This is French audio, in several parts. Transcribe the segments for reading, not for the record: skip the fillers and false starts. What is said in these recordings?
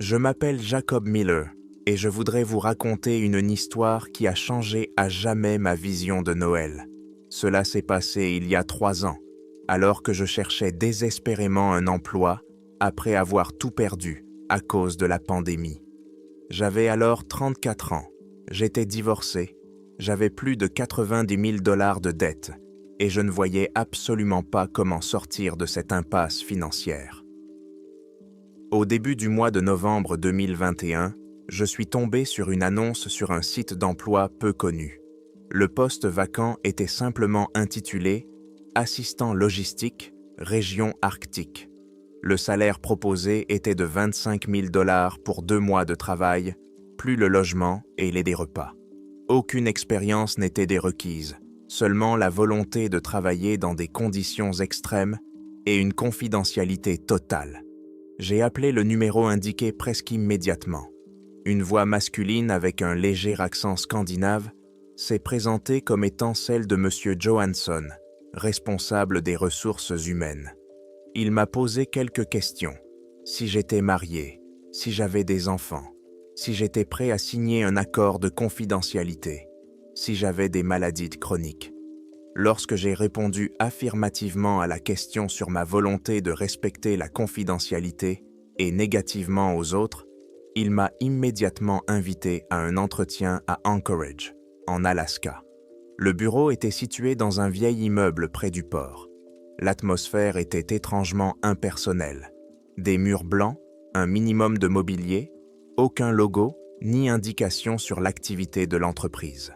Je m'appelle Jacob Miller et je voudrais vous raconter une histoire qui a changé à jamais ma vision de Noël. Cela s'est passé il y a 3 ans, alors que je cherchais désespérément un emploi après avoir tout perdu à cause de la pandémie. J'avais alors 34 ans, j'étais divorcé, j'avais plus de 90 000 $ de dettes et je ne voyais absolument pas comment sortir de cette impasse financière. Au début du mois de novembre 2021, je suis tombé sur une annonce sur un site d'emploi peu connu. Le poste vacant était simplement intitulé « Assistant logistique, région Arctique ». Le salaire proposé était de 25 000 $ pour 2 mois de travail, plus le logement et les repas. Aucune expérience n'était des requises, seulement la volonté de travailler dans des conditions extrêmes et une confidentialité totale. J'ai appelé le numéro indiqué presque immédiatement. Une voix masculine avec un léger accent scandinave s'est présentée comme étant celle de M. Johansson, responsable des ressources humaines. Il m'a posé quelques questions. Si j'étais marié, si j'avais des enfants, si j'étais prêt à signer un accord de confidentialité, si j'avais des maladies chroniques. Lorsque j'ai répondu affirmativement à la question sur ma volonté de respecter la confidentialité et négativement aux autres, il m'a immédiatement invité à un entretien à Anchorage, en Alaska. Le bureau était situé dans un vieil immeuble près du port. L'atmosphère était étrangement impersonnelle. Des murs blancs, un minimum de mobilier, aucun logo ni indication sur l'activité de l'entreprise.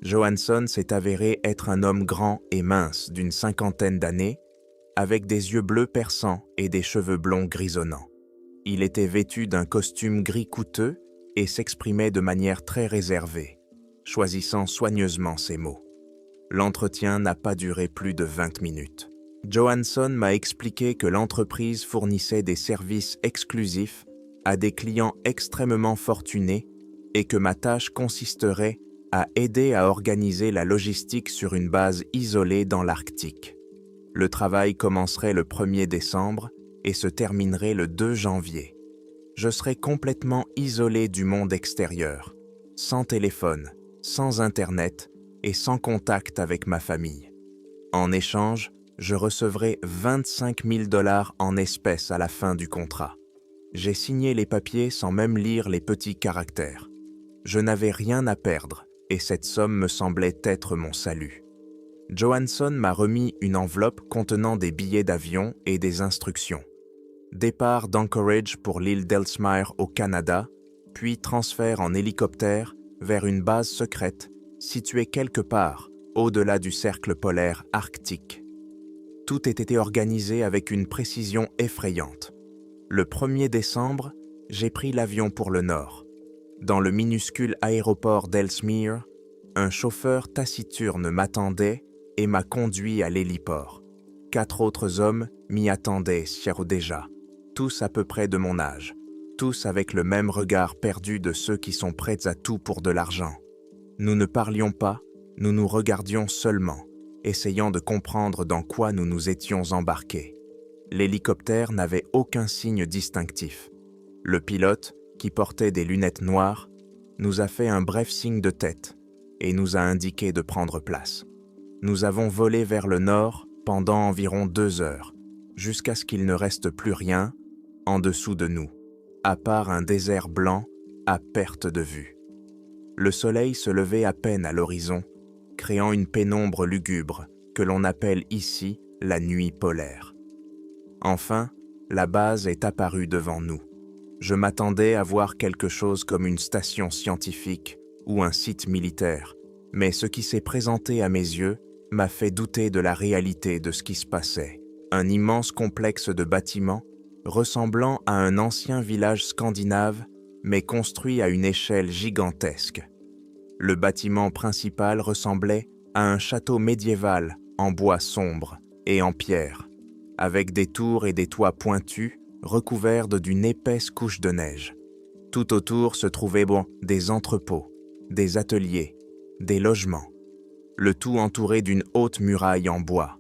Johansson s'est avéré être un homme grand et mince d'une 50aine d'années, avec des yeux bleus perçants et des cheveux blonds grisonnants. Il était vêtu d'un costume gris coûteux et s'exprimait de manière très réservée, choisissant soigneusement ses mots. L'entretien n'a pas duré plus de 20 minutes. Johansson m'a expliqué que l'entreprise fournissait des services exclusifs à des clients extrêmement fortunés et que ma tâche consisterait à aider à organiser la logistique sur une base isolée dans l'Arctique. Le travail commencerait le 1er décembre et se terminerait le 2 janvier. Je serais complètement isolé du monde extérieur, sans téléphone, sans Internet et sans contact avec ma famille. En échange, je recevrais 25 000 $ en espèces à la fin du contrat. J'ai signé les papiers sans même lire les petits caractères. Je n'avais rien à perdre et cette somme me semblait être mon salut. Johansson m'a remis une enveloppe contenant des billets d'avion et des instructions. Départ d'Anchorage pour l'île d'Ellesmere au Canada, puis transfert en hélicoptère vers une base secrète située quelque part au-delà du cercle polaire arctique. Tout était organisé avec une précision effrayante. Le 1er décembre, j'ai pris l'avion pour le nord. Dans le minuscule aéroport d'Ellesmere, un chauffeur taciturne m'attendait et m'a conduit à l'héliport. 4 autres hommes m'y attendaient déjà, tous à peu près de mon âge, tous avec le même regard perdu de ceux qui sont prêts à tout pour de l'argent. Nous ne parlions pas, nous nous regardions seulement, essayant de comprendre dans quoi nous nous étions embarqués. L'hélicoptère n'avait aucun signe distinctif. Le pilote, qui portait des lunettes noires, nous a fait un bref signe de tête et nous a indiqué de prendre place. Nous avons volé vers le nord pendant environ 2 heures, jusqu'à ce qu'il ne reste plus rien en dessous de nous, à part un désert blanc à perte de vue. Le soleil se levait à peine à l'horizon, créant une pénombre lugubre que l'on appelle ici la nuit polaire. Enfin, la base est apparue devant nous. Je m'attendais à voir quelque chose comme une station scientifique ou un site militaire, mais ce qui s'est présenté à mes yeux m'a fait douter de la réalité de ce qui se passait. Un immense complexe de bâtiments ressemblant à un ancien village scandinave, mais construit à une échelle gigantesque. Le bâtiment principal ressemblait à un château médiéval en bois sombre et en pierre, avec des tours et des toits pointus recouverts d'une épaisse couche de neige. Tout autour se trouvaient des entrepôts, des ateliers, des logements, le tout entouré d'une haute muraille en bois.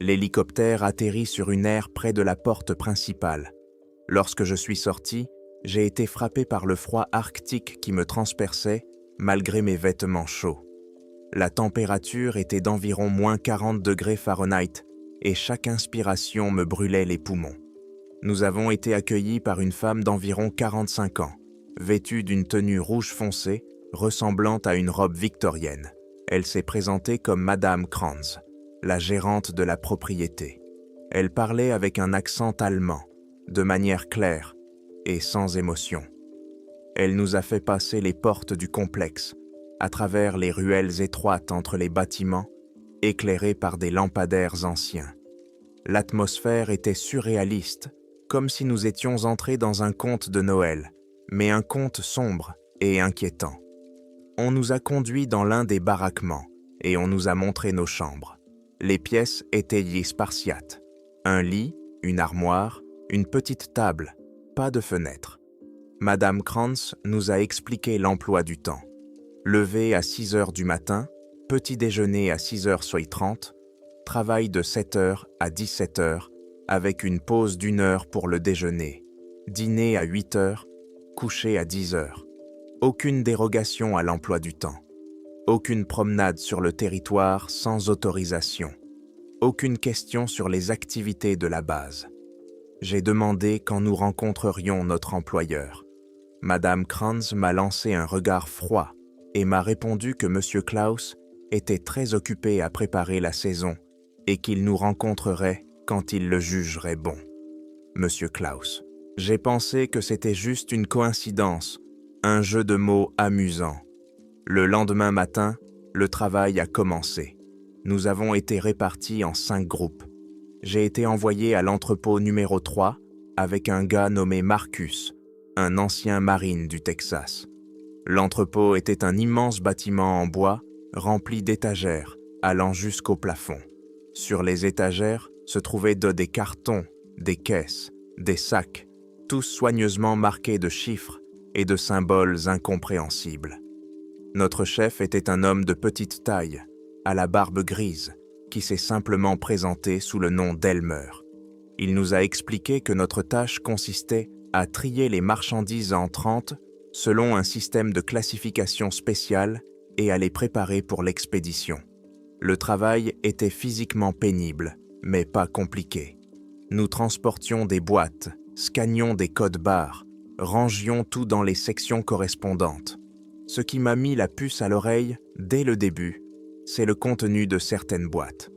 L'hélicoptère atterrit sur une aire près de la porte principale. Lorsque je suis sorti, J'ai été frappé par le froid arctique qui me transperçait malgré mes vêtements chauds. La température était d'environ moins 40 degrés Fahrenheit et chaque inspiration me brûlait les poumons. Nous avons été accueillis par une femme d'environ 45 ans, vêtue d'une tenue rouge foncé ressemblant à une robe victorienne. Elle s'est présentée comme Madame Kranz, la gérante de la propriété. Elle parlait avec un accent allemand, de manière claire et sans émotion. Elle nous a fait passer les portes du complexe, à travers les ruelles étroites entre les bâtiments, éclairées par des lampadaires anciens. L'atmosphère était surréaliste, comme si nous étions entrés dans un conte de Noël, mais un conte sombre et inquiétant. On nous a conduits dans l'un des baraquements et on nous a montré nos chambres. Les pièces étaient spartiates. Un lit, une armoire, une petite table, pas de fenêtre. Madame Kranz nous a expliqué l'emploi du temps. Lever à 6 heures du matin, petit déjeuner à 6h30, travail de 7 heures à 17 heures, avec une pause d'1 heure pour le déjeuner, dîner à 8 heures, coucher à 10 heures. Aucune dérogation à l'emploi du temps. Aucune promenade sur le territoire sans autorisation. Aucune question sur les activités de la base. J'ai demandé quand nous rencontrerions notre employeur. Madame Kranz m'a lancé un regard froid et m'a répondu que Monsieur Klaus était très occupé à préparer la saison et qu'il nous rencontrerait quand il le jugerait bon. Monsieur Klaus. J'ai pensé que c'était juste une coïncidence, un jeu de mots amusant. Le lendemain matin, le travail a commencé. Nous avons été répartis en 5 groupes. J'ai été envoyé à l'entrepôt numéro 3 avec un gars nommé Marcus, un ancien marine du Texas. L'entrepôt était un immense bâtiment en bois rempli d'étagères allant jusqu'au plafond. Sur les étagères se trouvaient des cartons, des caisses, des sacs, tous soigneusement marqués de chiffres et de symboles incompréhensibles. Notre chef était un homme de petite taille, à la barbe grise, qui s'est simplement présenté sous le nom d'Elmer. Il nous a expliqué que notre tâche consistait à trier les marchandises entrantes selon un système de classification spéciale et à les préparer pour l'expédition. Le travail était physiquement pénible, mais pas compliqué. Nous transportions des boîtes, scannions des codes barres, rangions tout dans les sections correspondantes. Ce qui m'a mis la puce à l'oreille dès le début, c'est le contenu de certaines boîtes.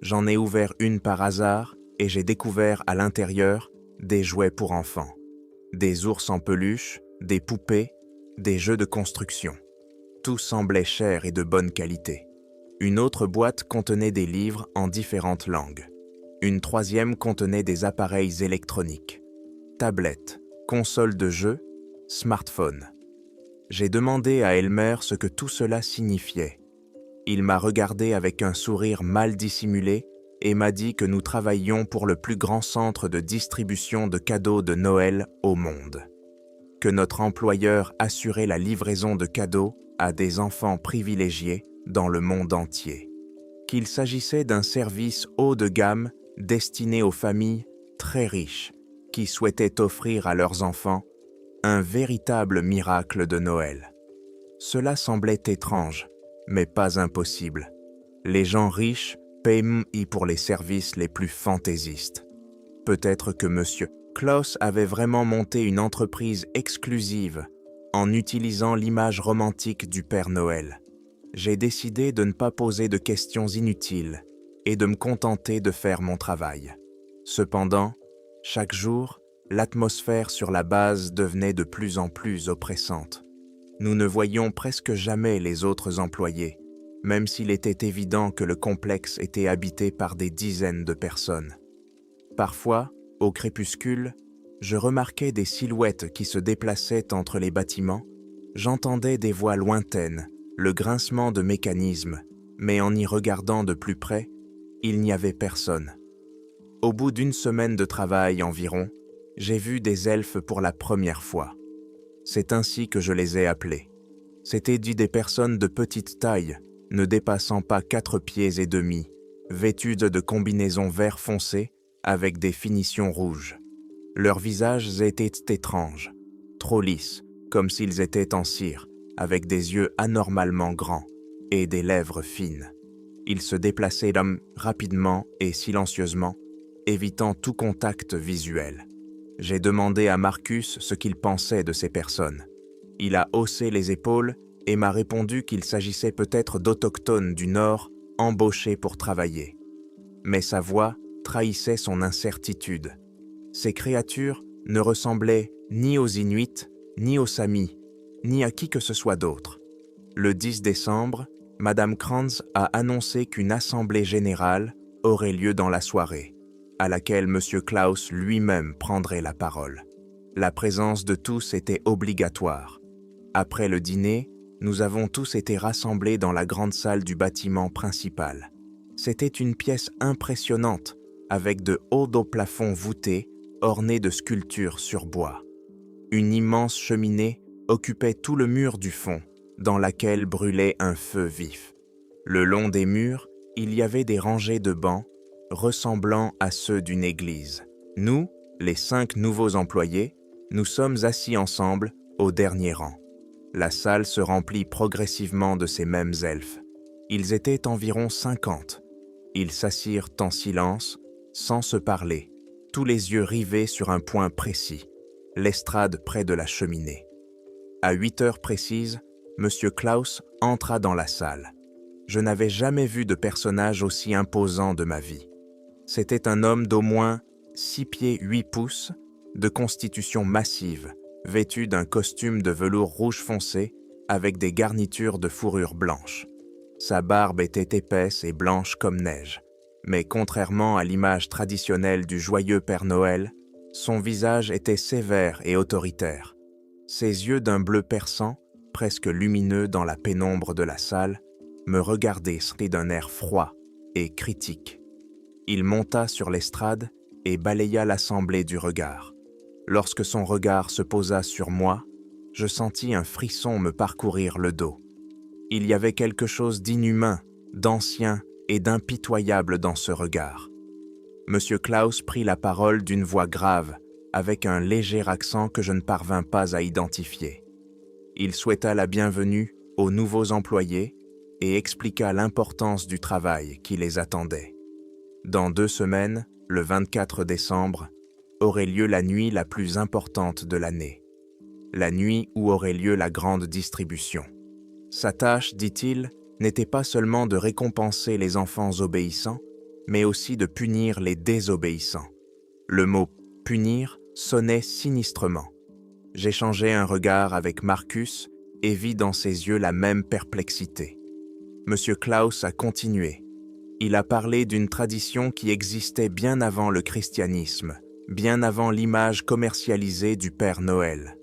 J'en ai ouvert une par hasard et j'ai découvert à l'intérieur des jouets pour enfants, des ours en peluche, des poupées, des jeux de construction. Tout semblait cher et de bonne qualité. Une autre boîte contenait des livres en différentes langues. Une troisième contenait des appareils électroniques, tablettes, consoles de jeux, smartphones. J'ai demandé à Elmer ce que tout cela signifiait. Il m'a regardé avec un sourire mal dissimulé et m'a dit que nous travaillions pour le plus grand centre de distribution de cadeaux de Noël au monde. Que notre employeur assurait la livraison de cadeaux à des enfants privilégiés dans le monde entier. Qu'il s'agissait d'un service haut de gamme destiné aux familles très riches qui souhaitaient offrir à leurs enfants un véritable miracle de Noël. Cela semblait étrange, mais pas impossible. Les gens riches paient pour les services les plus fantaisistes. Peut-être que Monsieur Klaus avait vraiment monté une entreprise exclusive en utilisant l'image romantique du Père Noël. J'ai décidé de ne pas poser de questions inutiles et de me contenter de faire mon travail. Cependant, chaque jour, l'atmosphère sur la base devenait de plus en plus oppressante. Nous ne voyions presque jamais les autres employés, même s'il était évident que le complexe était habité par des dizaines de personnes. Parfois, au crépuscule, je remarquais des silhouettes qui se déplaçaient entre les bâtiments, j'entendais des voix lointaines, le grincement de mécanismes, mais en y regardant de plus près, il n'y avait personne. Au bout d'1 semaine de travail environ, j'ai vu des elfes pour la première fois. C'est ainsi que je les ai appelés. C'étaient des personnes de petite taille, ne dépassant pas 4 pieds et demi, vêtues de combinaisons vert foncé avec des finitions rouges. Leurs visages étaient étranges. trop lisses, comme s'ils étaient en cire, avec des yeux anormalement grands et des lèvres fines. Ils se déplaçaient rapidement et silencieusement, évitant tout contact visuel. J'ai demandé à Marcus ce qu'il pensait de ces personnes. Il a haussé les épaules et m'a répondu qu'il s'agissait peut-être d'autochtones du Nord embauchés pour travailler. Mais sa voix trahissait son incertitude. Ces créatures ne ressemblaient ni aux Inuits, ni aux Samis, ni à qui que ce soit d'autre. Le 10 décembre, Madame Kranz a annoncé qu'une assemblée générale aurait lieu dans la soirée, à laquelle M. Klaus lui-même prendrait la parole. La présence de tous était obligatoire. Après le dîner, nous avons tous été rassemblés dans la grande salle du bâtiment principal. C'était une pièce impressionnante, avec de hauts plafonds voûtés, ornés de sculptures sur bois. Une immense cheminée occupait tout le mur du fond, dans laquelle brûlait un feu vif. Le long des murs, il y avait des rangées de bancs, ressemblant à ceux d'une église. Nous, les 5 nouveaux employés, nous sommes assis ensemble au dernier rang. La salle se remplit progressivement de ces mêmes elfes. Ils étaient environ 50. Ils s'assirent en silence, sans se parler, tous les yeux rivés sur un point précis, l'estrade près de la cheminée. À 8 heures précises, M. Klaus entra dans la salle. Je n'avais jamais vu de personnage aussi imposant de ma vie. C'était un homme d'au moins 6 pieds 8 pouces, de constitution massive, vêtu d'un costume de velours rouge foncé avec des garnitures de fourrure blanche. Sa barbe était épaisse et blanche comme neige, mais contrairement à l'image traditionnelle du joyeux Père Noël, son visage était sévère et autoritaire. Ses yeux d'un bleu perçant, presque lumineux dans la pénombre de la salle, me regardaient d'un air froid et critique. Il monta sur l'estrade et balaya l'assemblée du regard. Lorsque son regard se posa sur moi, je sentis un frisson me parcourir le dos. Il y avait quelque chose d'inhumain, d'ancien et d'impitoyable dans ce regard. M. Klaus prit la parole d'une voix grave, avec un léger accent que je ne parvins pas à identifier. Il souhaita la bienvenue aux nouveaux employés et expliqua l'importance du travail qui les attendait. Dans 2 semaines, le 24 décembre, aurait lieu la nuit la plus importante de l'année, la nuit où aurait lieu la grande distribution. Sa tâche, dit-il, n'était pas seulement de récompenser les enfants obéissants, mais aussi de punir les désobéissants. Le mot « punir » sonnait sinistrement. J'échangeai un regard avec Marcus et vis dans ses yeux la même perplexité. M. Klaus a continué. Il a parlé d'une tradition qui existait bien avant le christianisme, bien avant l'image commercialisée du Père Noël.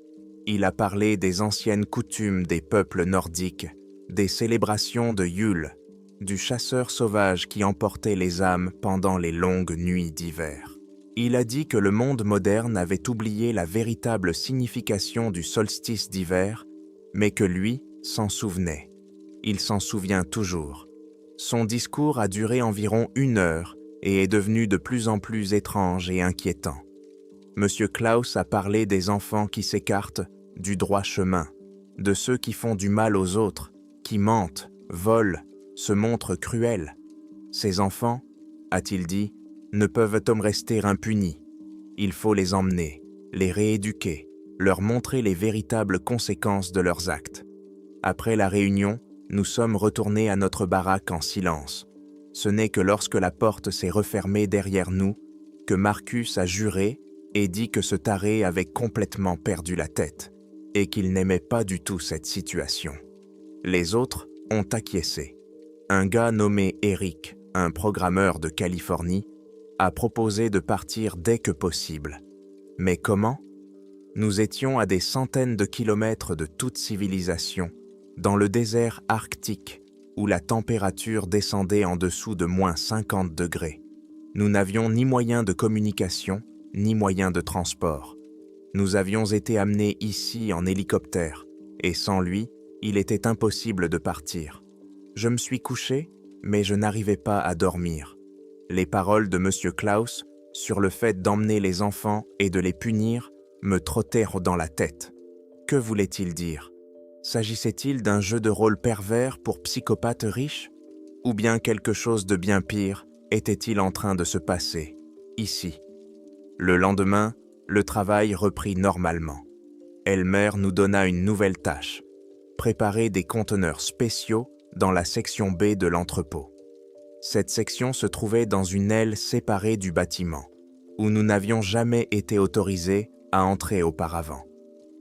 Il a parlé des anciennes coutumes des peuples nordiques, des célébrations de Yule, du chasseur sauvage qui emportait les âmes pendant les longues nuits d'hiver. Il a dit que le monde moderne avait oublié la véritable signification du solstice d'hiver, mais que lui s'en souvenait. Il s'en souvient toujours. Son discours a duré environ 1 heure et est devenu de plus en plus étrange et inquiétant. M. Klaus a parlé des enfants qui s'écartent du droit chemin, de ceux qui font du mal aux autres, qui mentent, volent, se montrent cruels. Ces enfants, a-t-il dit, ne peuvent rester impunis. Il faut les emmener, les rééduquer, leur montrer les véritables conséquences de leurs actes. Après la réunion, nous sommes retournés à notre baraque en silence. Ce n'est que lorsque la porte s'est refermée derrière nous que Marcus a juré et dit que ce taré avait complètement perdu la tête et qu'il n'aimait pas du tout cette situation. Les autres ont acquiescé. Un gars nommé Eric, un programmeur de Californie, a proposé de partir dès que possible. Mais comment ? Nous étions à des centaines de kilomètres de toute civilisation, dans le désert arctique, où la température descendait en dessous de moins 50 degrés. Nous n'avions ni moyen de communication, ni moyen de transport. Nous avions été amenés ici en hélicoptère, et sans lui, il était impossible de partir. Je me suis couché, mais je n'arrivais pas à dormir. Les paroles de M. Klaus sur le fait d'emmener les enfants et de les punir me trottèrent dans la tête. Que voulait-il dire? S'agissait-il d'un jeu de rôle pervers pour psychopathes riches? Ou bien quelque chose de bien pire était-il en train de se passer, ici? Le lendemain, le travail reprit normalement. Elmer nous donna une nouvelle tâche: préparer des conteneurs spéciaux dans la section B de l'entrepôt. Cette section se trouvait dans une aile séparée du bâtiment, où nous n'avions jamais été autorisés à entrer auparavant.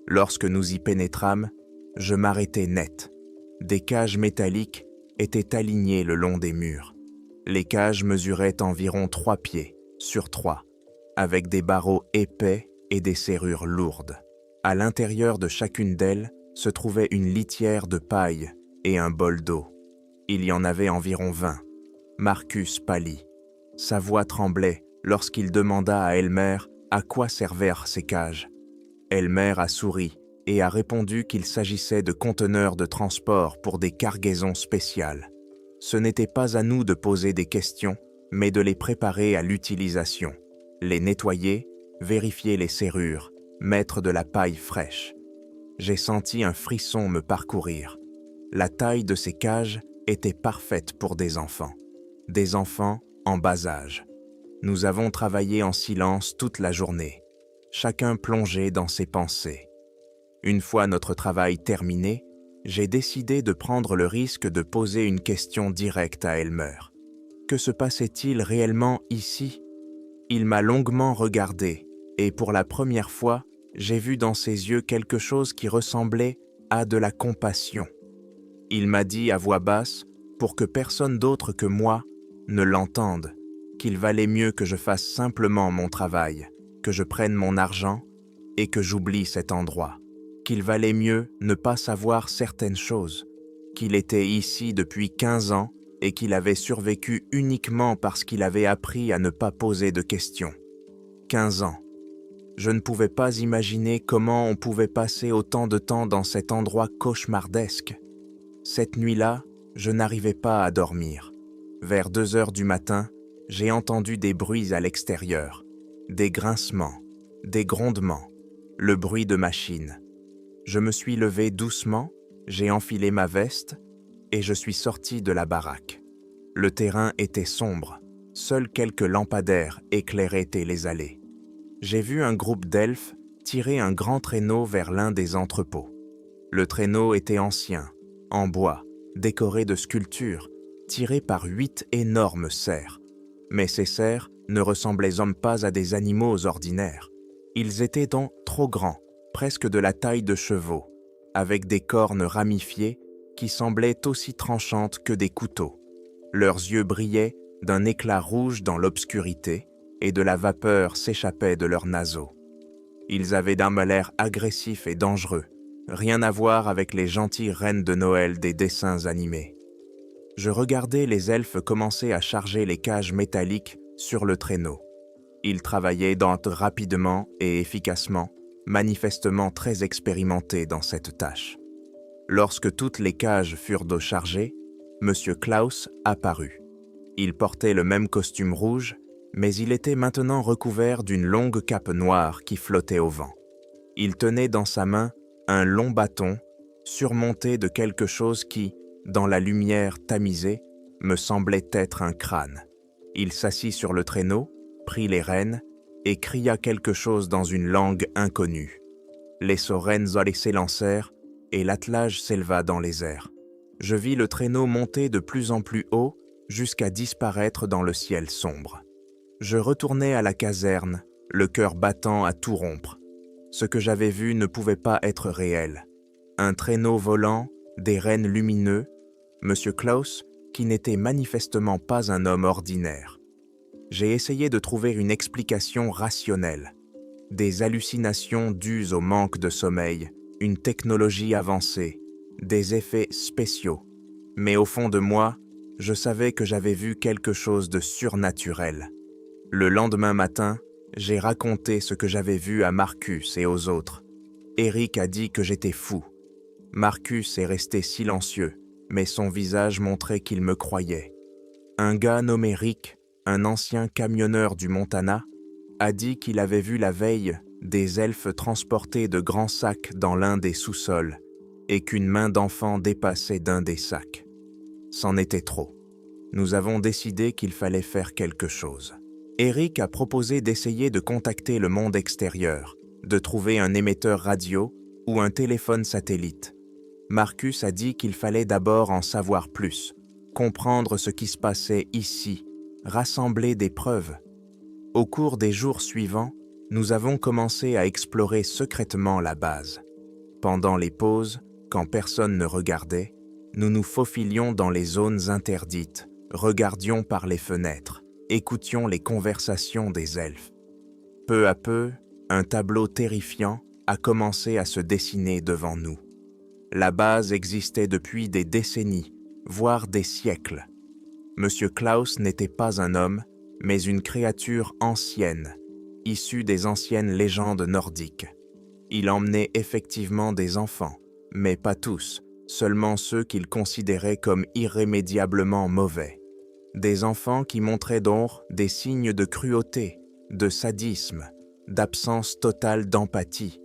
Lorsque nous y pénétrâmes, je m'arrêtai net. Des cages métalliques étaient alignées le long des murs. Les cages mesuraient environ 3 pieds sur 3, avec des barreaux épais et des serrures lourdes. À l'intérieur de chacune d'elles se trouvait une litière de paille et un bol d'eau. Il y en avait environ 20. Marcus pâlit. Sa voix tremblait lorsqu'il demanda à Elmer à quoi servaient ces cages. Elmer a souri et a répondu qu'il s'agissait de conteneurs de transport pour des cargaisons spéciales. Ce n'était pas à nous de poser des questions, mais de les préparer à l'utilisation, les nettoyer, vérifier les serrures, mettre de la paille fraîche. J'ai senti un frisson me parcourir. La taille de ces cages était parfaite pour des enfants en bas âge. Nous avons travaillé en silence toute la journée, chacun plongé dans ses pensées. Une fois notre travail terminé, j'ai décidé de prendre le risque de poser une question directe à Elmer. Que se passait-il réellement ici? Il m'a longuement regardé et pour la première fois, j'ai vu dans ses yeux quelque chose qui ressemblait à de la compassion. Il m'a dit à voix basse, pour que personne d'autre que moi ne l'entende, qu'il valait mieux que je fasse simplement mon travail, que je prenne mon argent et que j'oublie cet endroit, qu'il valait mieux ne pas savoir certaines choses, qu'il était ici depuis 15 ans et qu'il avait survécu uniquement parce qu'il avait appris à ne pas poser de questions. 15 ans. Je ne pouvais pas imaginer comment on pouvait passer autant de temps dans cet endroit cauchemardesque. Cette nuit-là, je n'arrivais pas à dormir. Vers 2 heures du matin, j'ai entendu des bruits à l'extérieur, des grincements, des grondements, le bruit de machines. Je me suis levé doucement, j'ai enfilé ma veste et je suis sorti de la baraque. Le terrain était sombre, seuls quelques lampadaires éclairaient les allées. J'ai vu un groupe d'elfes tirer un grand traîneau vers l'un des entrepôts. Le traîneau était ancien, en bois, décoré de sculptures, tiré par 8 énormes cerfs. Mais ces cerfs ne ressemblaient pas à des animaux ordinaires. Ils étaient donc trop grands, presque de la taille de chevaux, avec des cornes ramifiées qui semblaient aussi tranchantes que des couteaux. Leurs yeux brillaient d'un éclat rouge dans l'obscurité et de la vapeur s'échappait de leurs naseaux. Ils avaient d'un l'air agressif et dangereux, rien à voir avec les gentilles reines de Noël des dessins animés. Je regardais les elfes commencer à charger les cages métalliques sur le traîneau. Ils travaillaient rapidement et efficacement, manifestement très expérimentés dans cette tâche. Lorsque toutes les cages furent chargées, M. Klaus apparut. Il portait le même costume rouge, mais il était maintenant recouvert d'une longue cape noire qui flottait au vent. Il tenait dans sa main un long bâton surmonté de quelque chose qui, dans la lumière tamisée, me semblait être un crâne. Il s'assit sur le traîneau, prit les rênes et cria quelque chose dans une langue inconnue. Les rênes s'élancèrent et l'attelage s'éleva dans les airs. Je vis le traîneau monter de plus en plus haut jusqu'à disparaître dans le ciel sombre. Je retournai à la caserne, le cœur battant à tout rompre. Ce que j'avais vu ne pouvait pas être réel. Un traîneau volant, des rênes lumineux, M. Klaus, qui n'était manifestement pas un homme ordinaire. J'ai essayé de trouver une explication rationnelle. Des hallucinations dues au manque de sommeil, une technologie avancée, des effets spéciaux. Mais au fond de moi, je savais que j'avais vu quelque chose de surnaturel. Le lendemain matin, j'ai raconté ce que j'avais vu à Marcus et aux autres. Eric a dit que j'étais fou. Marcus est resté silencieux, mais son visage montrait qu'il me croyait. Un gars nommé Rick, un ancien camionneur du Montana, a dit qu'il avait vu la veille des elfes transportaient de grands sacs dans l'un des sous-sols et qu'une main d'enfant dépassait d'un des sacs. C'en était trop. Nous avons décidé qu'il fallait faire quelque chose. Eric a proposé d'essayer de contacter le monde extérieur, de trouver un émetteur radio ou un téléphone satellite. Marcus a dit qu'il fallait d'abord en savoir plus, comprendre ce qui se passait ici, rassembler des preuves. Au cours des jours suivants, nous avons commencé à explorer secrètement la base. Pendant les pauses, quand personne ne regardait, nous nous faufilions dans les zones interdites, regardions par les fenêtres, écoutions les conversations des elfes. Peu à peu, un tableau terrifiant a commencé à se dessiner devant nous. La base existait depuis des décennies, voire des siècles. Monsieur Klaus n'était pas un homme, mais une créature ancienne, issue des anciennes légendes nordiques. Il emmenait effectivement des enfants, mais pas tous, seulement ceux qu'il considérait comme irrémédiablement mauvais. Des enfants qui montraient donc des signes de cruauté, de sadisme, d'absence totale d'empathie.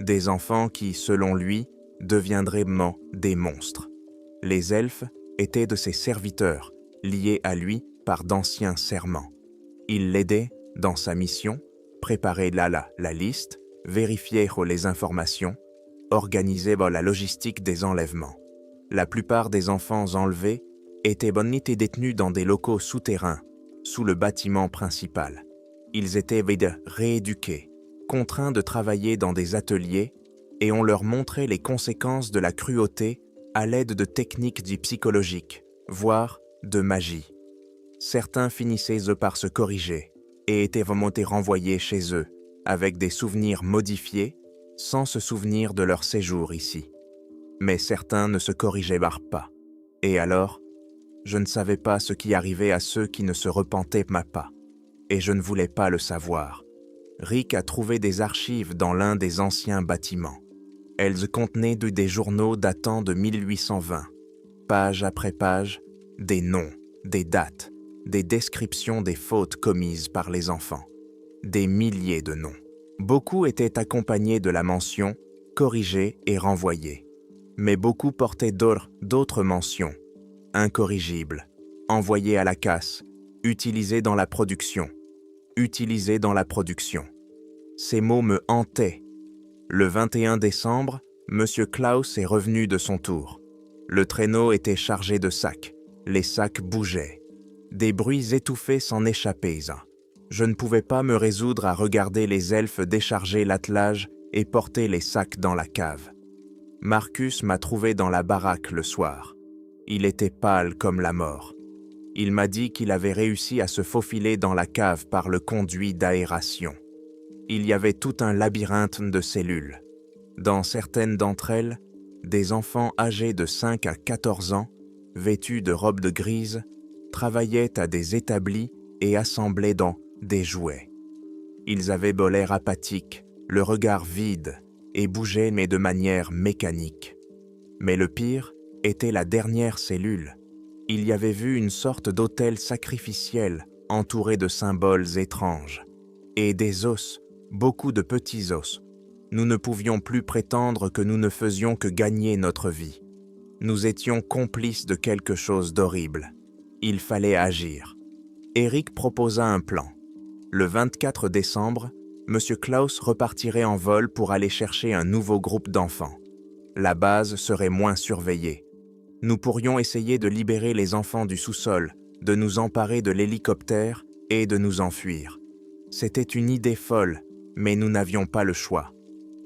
Des enfants qui, selon lui, deviendraient des monstres. Les elfes étaient de ses serviteurs, liés à lui par d'anciens serments. Ils l'aidaient dans sa mission, préparer la liste, vérifier les informations, organiser la logistique des enlèvements. La plupart des enfants enlevés étaient détenus dans des locaux souterrains, sous le bâtiment principal. Ils étaient rééduqués, contraints de travailler dans des ateliers, et on leur montrait les conséquences de la cruauté à l'aide de techniques psychologiques, voire de magie. Certains finissaient par se corriger et étaient renvoyés chez eux, avec des souvenirs modifiés, sans se souvenir de leur séjour ici. Mais certains ne se corrigeaient pas. Et alors, je ne savais pas ce qui arrivait à ceux qui ne se repentaient pas. Et je ne voulais pas le savoir. Rick a trouvé des archives dans l'un des anciens bâtiments. Elles contenaient des journaux datant de 1820. Page après page, des noms, des dates, des descriptions des fautes commises par les enfants. Des milliers de noms. Beaucoup étaient accompagnés de la mention « corrigé et renvoyé ». Mais beaucoup portaient d'autres mentions « incorrigible »,« envoyé à la casse »,« utilisé dans la production »,« utilisé dans la production ». Ces mots me hantaient. Le 21 décembre, M. Klaus est revenu de son tour. Le traîneau était chargé de sacs. Les sacs bougeaient. Des bruits étouffés s'en échappaient. Je ne pouvais pas me résoudre à regarder les elfes décharger l'attelage et porter les sacs dans la cave. Marcus m'a trouvé dans la baraque le soir. Il était pâle comme la mort. Il m'a dit qu'il avait réussi à se faufiler dans la cave par le conduit d'aération. Il y avait tout un labyrinthe de cellules. Dans certaines d'entre elles, des enfants âgés de 5 à 14 ans, vêtus de robes de grise, travaillaient à des établis et assemblaient dans des jouets. Ils avaient l'air apathique, le regard vide, et bougeaient mais de manière mécanique. Mais le pire était la dernière cellule. Il y avait vu une sorte d'autel sacrificiel entouré de symboles étranges. Et des os, beaucoup de petits os. Nous ne pouvions plus prétendre que nous ne faisions que gagner notre vie. Nous étions complices de quelque chose d'horrible. Il fallait agir. Eric proposa un plan. Le 24 décembre, M. Klaus repartirait en vol pour aller chercher un nouveau groupe d'enfants. La base serait moins surveillée. Nous pourrions essayer de libérer les enfants du sous-sol, de nous emparer de l'hélicoptère et de nous enfuir. C'était une idée folle, mais nous n'avions pas le choix.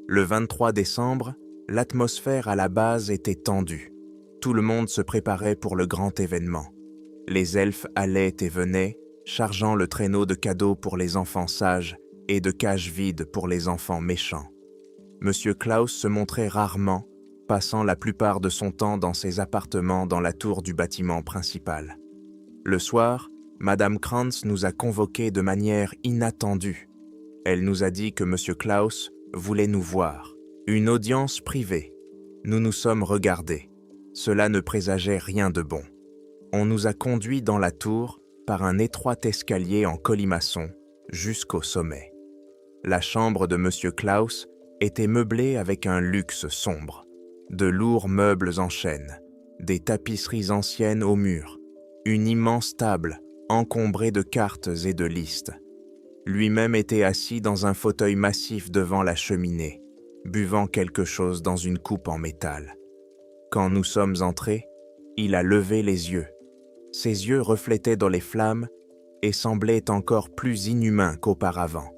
Le 23 décembre, l'atmosphère à la base était tendue. Tout le monde se préparait pour le grand événement. Les elfes allaient et venaient, chargeant le traîneau de cadeaux pour les enfants sages et de cages vides pour les enfants méchants. Monsieur Klaus se montrait rarement, passant la plupart de son temps dans ses appartements dans la tour du bâtiment principal. Le soir, Madame Krantz nous a convoqués de manière inattendue. Elle nous a dit que Monsieur Klaus voulait nous voir. Une audience privée. Nous nous sommes regardés. Cela ne présageait rien de bon. On nous a conduits dans la tour par un étroit escalier en colimaçon jusqu'au sommet. La chambre de M. Klaus était meublée avec un luxe sombre. De lourds meubles en chêne, des tapisseries anciennes aux murs, une immense table encombrée de cartes et de listes. Lui-même était assis dans un fauteuil massif devant la cheminée, buvant quelque chose dans une coupe en métal. Quand nous sommes entrés, il a levé les yeux. Ses yeux reflétaient dans les flammes et semblaient encore plus inhumains qu'auparavant.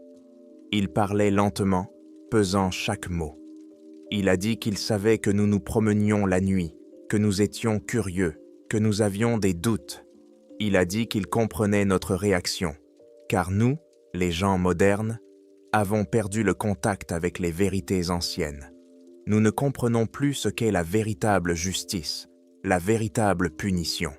Il parlait lentement, pesant chaque mot. Il a dit qu'il savait que nous nous promenions la nuit, que nous étions curieux, que nous avions des doutes. Il a dit qu'il comprenait notre réaction, car nous, les gens modernes, avons perdu le contact avec les vérités anciennes. Nous ne comprenons plus ce qu'est la véritable justice, la véritable punition.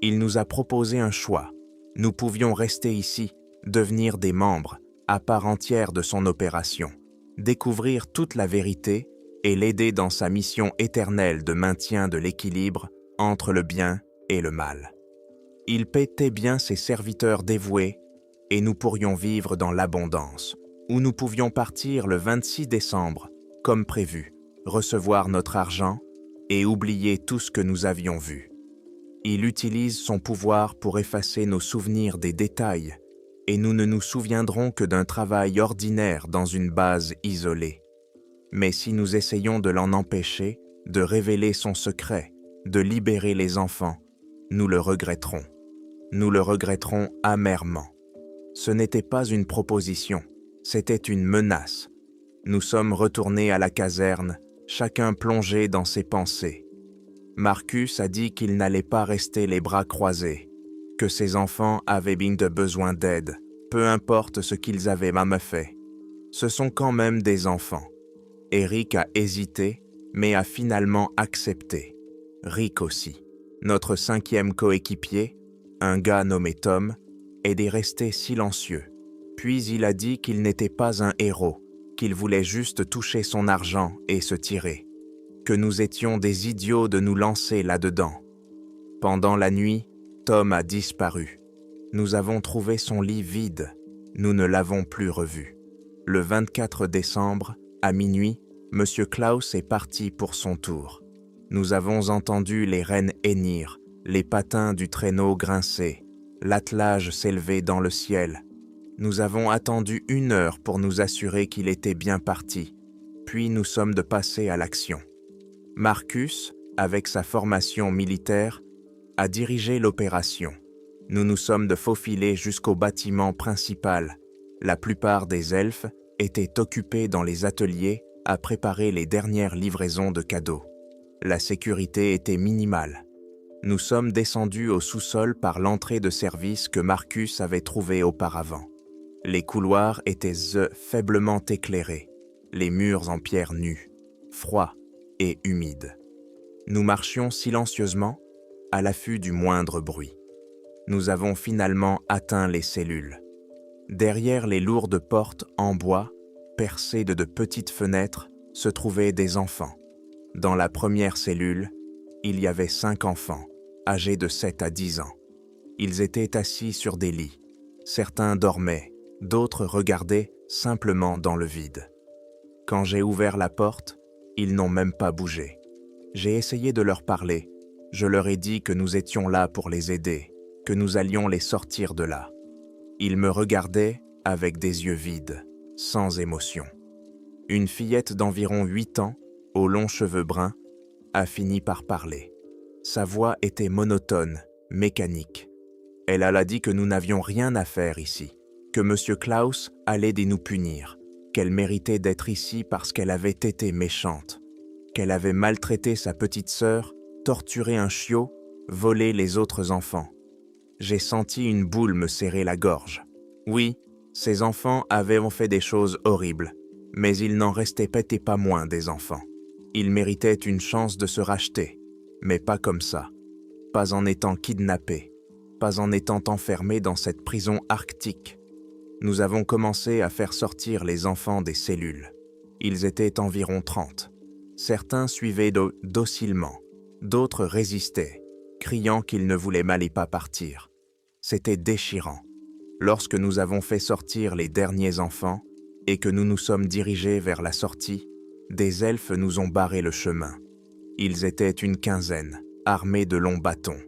Il nous a proposé un choix. Nous pouvions rester ici, devenir des membres, à part entière de son opération, découvrir toute la vérité et l'aider dans sa mission éternelle de maintien de l'équilibre entre le bien et le mal. Il paietait bien ses serviteurs dévoués et nous pourrions vivre dans l'abondance, où nous pouvions partir le 26 décembre, comme prévu, recevoir notre argent et oublier tout ce que nous avions vu. Il utilise son pouvoir pour effacer nos souvenirs des détails, et nous ne nous souviendrons que d'un travail ordinaire dans une base isolée. Mais si nous essayons de l'en empêcher, de révéler son secret, de libérer les enfants, nous le regretterons. Nous le regretterons amèrement. Ce n'était pas une proposition, c'était une menace. Nous sommes retournés à la caserne, chacun plongé dans ses pensées. Marcus a dit qu'il n'allait pas rester les bras croisés, que ses enfants avaient bien besoin d'aide, peu importe ce qu'ils avaient même fait. Ce sont quand même des enfants. Eric a hésité, mais a finalement accepté. Rick aussi. Notre 5e coéquipier, un gars nommé Tom, est resté silencieux. Puis il a dit qu'il n'était pas un héros, qu'il voulait juste toucher son argent et se tirer, que nous étions des idiots de nous lancer là-dedans. Pendant la nuit, Tom a disparu. Nous avons trouvé son lit vide. Nous ne l'avons plus revu. Le 24 décembre, à minuit, M. Klaus est parti pour son tour. Nous avons entendu les rênes hennir, les patins du traîneau grincer, l'attelage s'élever dans le ciel. Nous avons attendu 1 heure pour nous assurer qu'il était bien parti, puis nous sommes de passer à l'action. Marcus, avec sa formation militaire, a dirigé l'opération. Nous nous sommes de faufiler jusqu'au bâtiment principal. La plupart des elfes étaient occupés dans les ateliers à préparer les dernières livraisons de cadeaux. La sécurité était minimale. Nous sommes descendus au sous-sol par l'entrée de service que Marcus avait trouvée auparavant. Les couloirs étaient faiblement éclairés, les murs en pierre nue, froids et humides. Nous marchions silencieusement, à l'affût du moindre bruit. Nous avons finalement atteint les cellules. Derrière les lourdes portes en bois, percées de petites fenêtres, se trouvaient des enfants. Dans la première cellule, il y avait 5 enfants, âgés de 7 à 10 ans. Ils étaient assis sur des lits. Certains dormaient, d'autres regardaient simplement dans le vide. Quand j'ai ouvert la porte, ils n'ont même pas bougé. J'ai essayé de leur parler. Je leur ai dit que nous étions là pour les aider, que nous allions les sortir de là. Ils me regardaient avec des yeux vides, sans émotion. Une fillette d'environ 8 ans, aux longs cheveux bruns, a fini par parler. Sa voix était monotone, mécanique. Elle a dit que nous n'avions rien à faire ici, que M. Klaus allait nous punir, qu'elle méritait d'être ici parce qu'elle avait été méchante, qu'elle avait maltraité sa petite sœur, torturé un chiot, volé les autres enfants. J'ai senti une boule me serrer la gorge. Oui, ces enfants avaient fait des choses horribles, mais il n'en restait peut-être pas moins des enfants. Ils méritaient une chance de se racheter, mais pas comme ça, pas en étant kidnappés, pas en étant enfermés dans cette prison arctique. Nous avons commencé à faire sortir les enfants des cellules. Ils étaient environ 30. Certains suivaient docilement, d'autres résistaient, criant qu'ils ne voulaient mal et pas partir. C'était déchirant. Lorsque nous avons fait sortir les derniers enfants, et que nous nous sommes dirigés vers la sortie, des elfes nous ont barré le chemin. Ils étaient une quinzaine, armés de longs bâtons.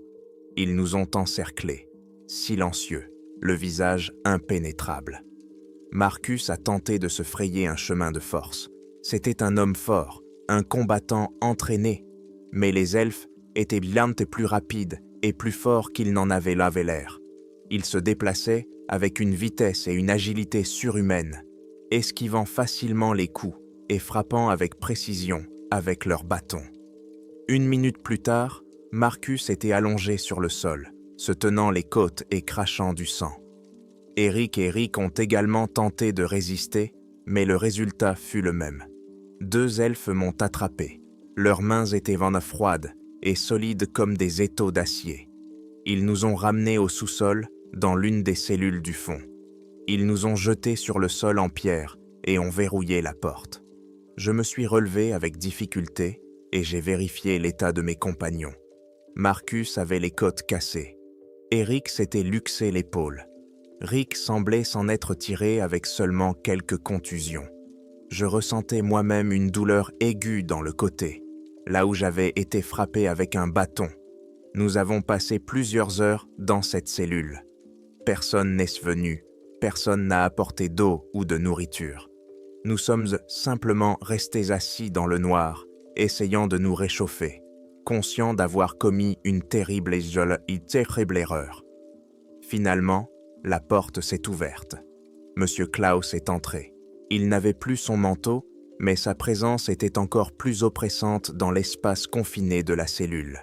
Ils nous ont encerclés, silencieux, le visage impénétrable. Marcus a tenté de se frayer un chemin de force. C'était un homme fort, un combattant entraîné, mais les elfes étaient bien plus rapides et plus forts qu'ils n'en avaient l'air. Ils se déplaçaient avec une vitesse et une agilité surhumaines, esquivant facilement les coups et frappant avec précision avec leurs bâtons. 1 minute plus tard, Marcus était allongé sur le sol, se tenant les côtes et crachant du sang. Eric et Rick ont également tenté de résister, mais le résultat fut le même. 2 elfes m'ont attrapé. Leurs mains étaient froides et solides comme des étaux d'acier. Ils nous ont ramenés au sous-sol, dans l'une des cellules du fond. Ils nous ont jetés sur le sol en pierre et ont verrouillé la porte. Je me suis relevé avec difficulté et j'ai vérifié l'état de mes compagnons. Marcus avait les côtes cassées. Eric s'était luxé l'épaule. Rick semblait s'en être tiré avec seulement quelques contusions. Je ressentais moi-même une douleur aiguë dans le côté, là où j'avais été frappé avec un bâton. Nous avons passé plusieurs heures dans cette cellule. Personne n'est venu, personne n'a apporté d'eau ou de nourriture. Nous sommes simplement restés assis dans le noir, essayant de nous réchauffer, conscients d'avoir commis une terrible erreur. Finalement, la porte s'est ouverte. Monsieur Klaus est entré. Il n'avait plus son manteau, mais sa présence était encore plus oppressante dans l'espace confiné de la cellule.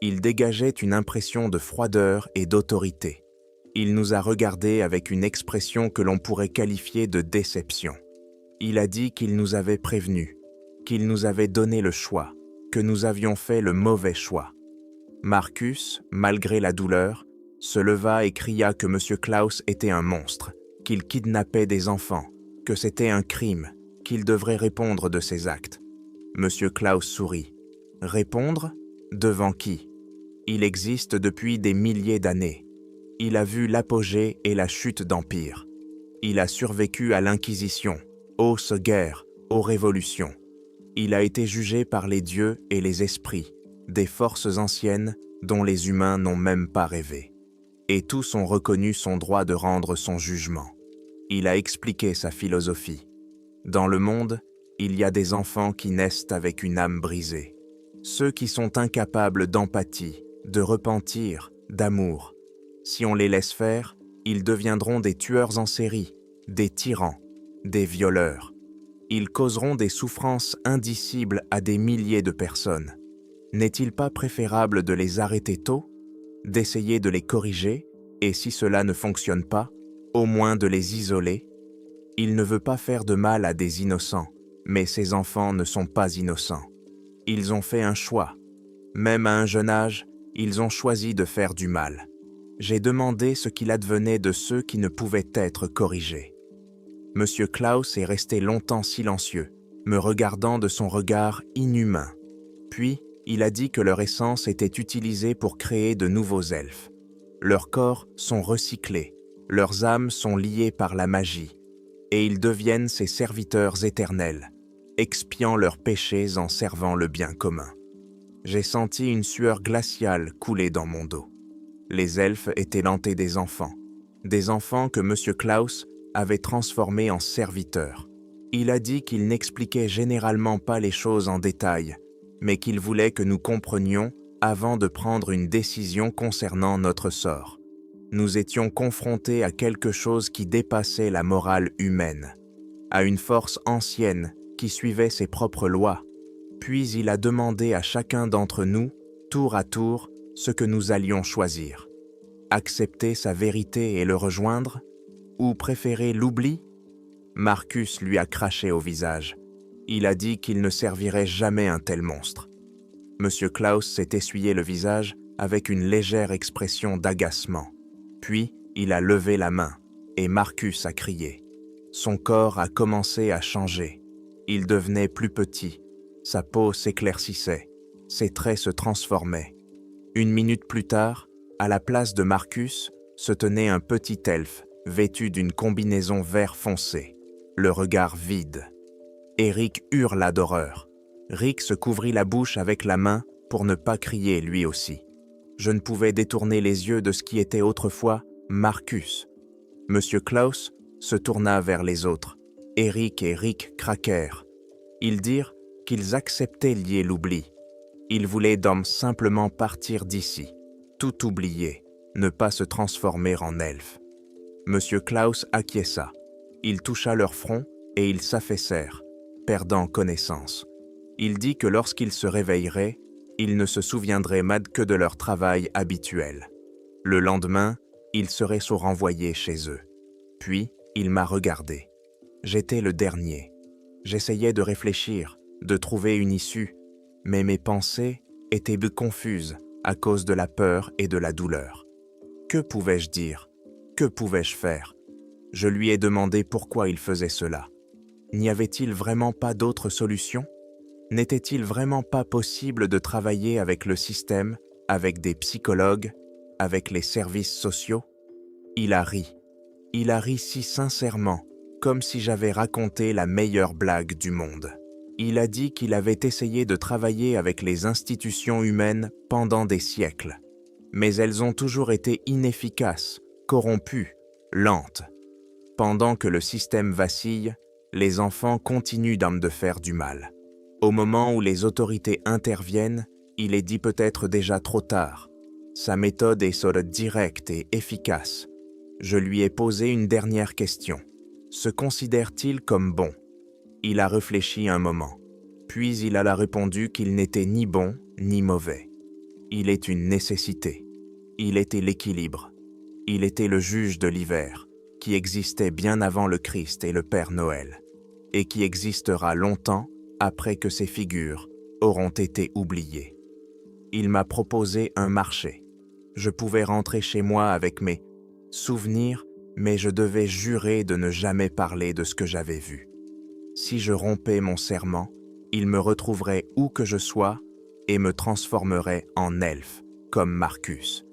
Il dégageait une impression de froideur et d'autorité. Il nous a regardés avec une expression que l'on pourrait qualifier de déception. Il a dit qu'il nous avait prévenus, qu'il nous avait donné le choix, que nous avions fait le mauvais choix. Marcus, malgré la douleur, se leva et cria que M. Klaus était un monstre, qu'il kidnappait des enfants, que c'était un crime, qu'il devrait répondre de ses actes. M. Klaus sourit. Répondre? Devant qui? Il existe depuis des milliers d'années. Il a vu l'apogée et la chute d'empires. Il a survécu à l'Inquisition, aux guerres, aux révolutions. Il a été jugé par les dieux et les esprits, des forces anciennes dont les humains n'ont même pas rêvé. Et tous ont reconnu son droit de rendre son jugement. Il a expliqué sa philosophie. Dans le monde, il y a des enfants qui naissent avec une âme brisée. Ceux qui sont incapables d'empathie, de repentir, d'amour. Si on les laisse faire, ils deviendront des tueurs en série, des tyrans, des violeurs. Ils causeront des souffrances indicibles à des milliers de personnes. N'est-il pas préférable de les arrêter tôt, d'essayer de les corriger, et si cela ne fonctionne pas, au moins de les isoler? Il ne veut pas faire de mal à des innocents, mais ces enfants ne sont pas innocents. Ils ont fait un choix. Même à un jeune âge, ils ont choisi de faire du mal. J'ai demandé ce qu'il advenait de ceux qui ne pouvaient être corrigés. Monsieur Klaus est resté longtemps silencieux, me regardant de son regard inhumain. Puis, il a dit que leur essence était utilisée pour créer de nouveaux elfes. Leurs corps sont recyclés, leurs âmes sont liées par la magie, et ils deviennent ses serviteurs éternels, expiant leurs péchés en servant le bien commun. J'ai senti une sueur glaciale couler dans mon dos. Les elfes étaient lentés des enfants que M. Klaus avait transformés en serviteurs. Il a dit qu'il n'expliquait généralement pas les choses en détail, mais qu'il voulait que nous comprenions avant de prendre une décision concernant notre sort. Nous étions confrontés à quelque chose qui dépassait la morale humaine, à une force ancienne qui suivait ses propres lois. Puis il a demandé à chacun d'entre nous, tour à tour, ce que nous allions choisir. Accepter sa vérité et le rejoindre, ou préférer l'oubli? Marcus lui a craché au visage. Il a dit qu'il ne servirait jamais un tel monstre. M. Klaus s'est essuyé le visage avec une légère expression d'agacement. Puis, il a levé la main, et Marcus a crié. Son corps a commencé à changer. Il devenait plus petit. Sa peau s'éclaircissait. Ses traits se transformaient. 1 minute plus tard, à la place de Marcus, se tenait un petit elfe, vêtu d'une combinaison vert foncé. le regard vide. Eric hurla d'horreur. Rick se couvrit la bouche avec la main pour ne pas crier lui aussi. Je ne pouvais détourner les yeux de ce qui était autrefois Marcus. Monsieur Klaus se tourna vers les autres. Eric et Rick craquèrent. Ils dirent qu'ils acceptaient lier l'oubli. Ils voulaient simplement partir d'ici, tout oublier, ne pas se transformer en elfe. Monsieur Klaus acquiesça. Il toucha leur front et ils s'affaissèrent, perdant connaissance. Il dit que lorsqu'ils se réveilleraient, ils ne se souviendraient que de leur travail habituel. Le lendemain, ils seraient renvoyés chez eux. Puis, il m'a regardé. J'étais le dernier. J'essayais de réfléchir, de trouver une issue, mais mes pensées étaient confuses à cause de la peur et de la douleur. Que pouvais-je dire? Que pouvais-je faire? Je lui ai demandé pourquoi il faisait cela. N'y avait-il vraiment pas d'autre solution? N'était-il vraiment pas possible de travailler avec le système, avec des psychologues, avec les services sociaux? Il a ri. Il a ri si sincèrement, comme si j'avais raconté la meilleure blague du monde. Il a dit qu'il avait essayé de travailler avec les institutions humaines pendant des siècles. Mais elles ont toujours été inefficaces, corrompues, lentes. Pendant que le système vacille, les enfants continuent de faire du mal. Au moment où les autorités interviennent, il est dit peut-être déjà trop tard. Sa méthode est directe et efficace. Je lui ai posé une dernière question. Se considère-t-il comme bon? Il a réfléchi un moment. Puis il a répondu qu'il n'était ni bon ni mauvais. Il est une nécessité. Il était l'équilibre. Il était le juge de l'hiver, qui existait bien avant le Christ et le Père Noël, et qui existera longtemps après que ces figures auront été oubliées. Il m'a proposé un marché. Je pouvais rentrer chez moi avec mes souvenirs, mais je devais jurer de ne jamais parler de ce que j'avais vu. Si je rompais mon serment, il me retrouverait où que je sois et me transformerait en elfe, comme Marcus.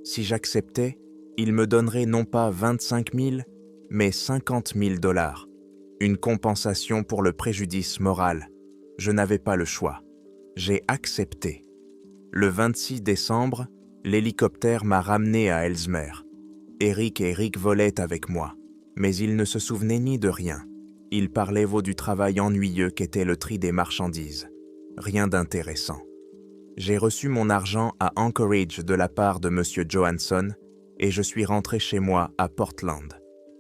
Si j'acceptais, il me donnerait non pas 25 000, mais 50 000 $, une compensation pour le préjudice moral. Je n'avais pas le choix. J'ai accepté. Le 26 décembre, l'hélicoptère m'a ramené à Ellesmere. Eric et Rick volaient avec moi, mais ils ne se souvenaient ni de rien. Ils parlaient du travail ennuyeux qu'était le tri des marchandises. Rien d'intéressant. J'ai reçu mon argent à Anchorage de la part de Monsieur Johansson et je suis rentré chez moi à Portland.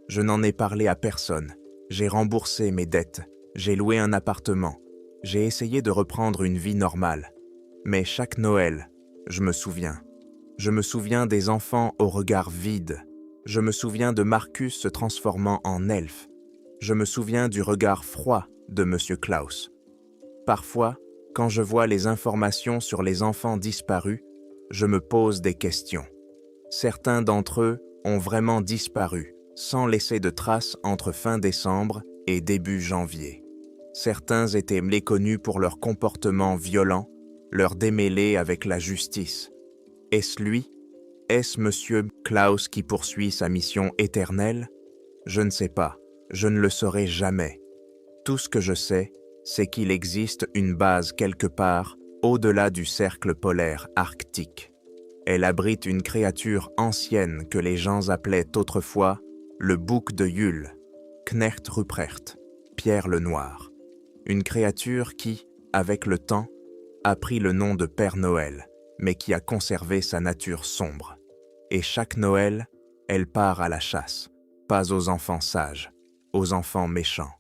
Je n'en ai parlé à personne. J'ai remboursé mes dettes. J'ai loué un appartement. J'ai essayé de reprendre une vie normale. Mais chaque Noël, je me souviens. Je me souviens des enfants au regard vide. Je me souviens de Marcus se transformant en elfe. Je me souviens du regard froid de Monsieur Klaus. Parfois, quand je vois les informations sur les enfants disparus, je me pose des questions. Certains d'entre eux ont vraiment disparu, sans laisser de traces entre fin décembre et début janvier. Certains étaient méconnus pour leur comportement violent, leur démêlé avec la justice. Est-ce lui? Est-ce Monsieur Klaus qui poursuit sa mission éternelle? Je ne sais pas, je ne le saurai jamais. Tout ce que je sais, c'est qu'il existe une base quelque part au-delà du cercle polaire arctique. Elle abrite une créature ancienne que les gens appelaient autrefois le bouc de Yule, Knecht Ruprecht, Pierre le Noir. Une créature qui, avec le temps, a pris le nom de Père Noël, mais qui a conservé sa nature sombre. Et chaque Noël, elle part à la chasse, pas aux enfants sages, aux enfants méchants.